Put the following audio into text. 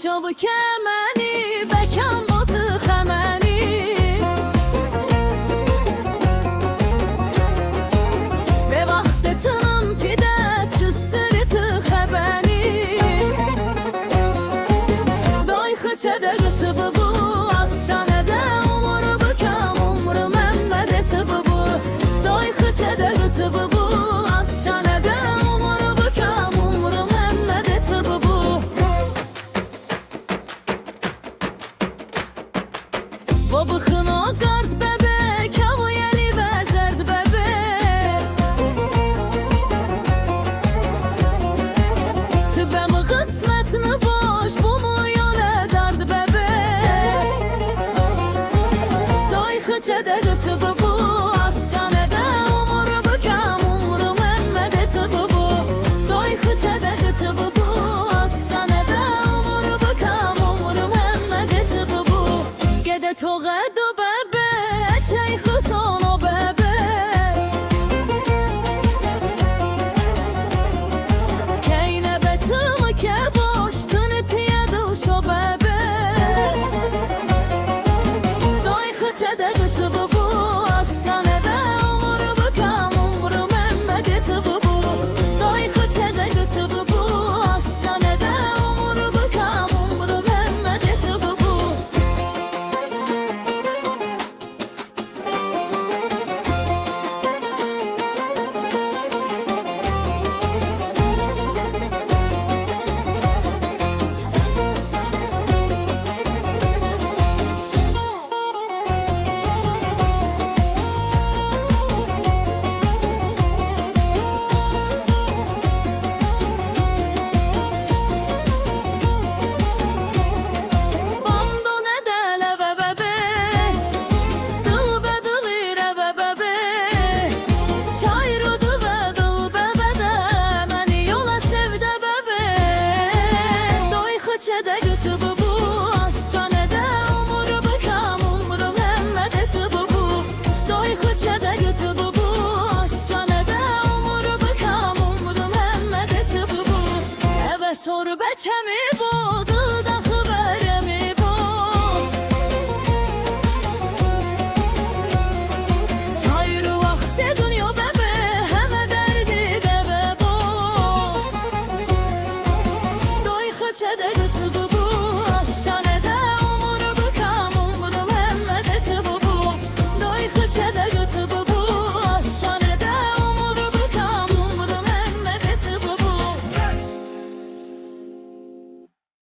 شب کمنی بکن با تو خمنی به وقت تنم پیده چه سری تو خبنی دای خچه دقت ببو از چنه ده عمر بکم عمر محمد تو ببو دای خچه دقت ببو از چنه ده عمر بکم عمر محمد تو ببو و بخنا قرد ببه کویلی بزرد ببه تو بم قسمت نباش bu moyole dard bebe dای خچه دقت ببو از چنه ده عمر بکم عمر محمد تو ببو دای خچه دقت ببو از چنه ده عمر بکم عمر محمد تو ببو گده تو قد و ببه چه خسان و ببه کینه به تو که باشتن پیاده و شو ببه دای خچه دقت ببو از چنه ده عمر بکم عمر محمد تو ببو دای خچه دقت ببو از چنه ده عمر بکم عمر محمد تو ببو خچه دقت ببو از چنه ده عمر بکم عمر محمد تو ببو دای خچه دقت ببو از چنه ده عمر بکم عمر محمد تو ببو eve sor beçemi bu da xəbərimi bu çayır vaxt dünya bəbə həmə dərdi dəbə bu dای خچه دقت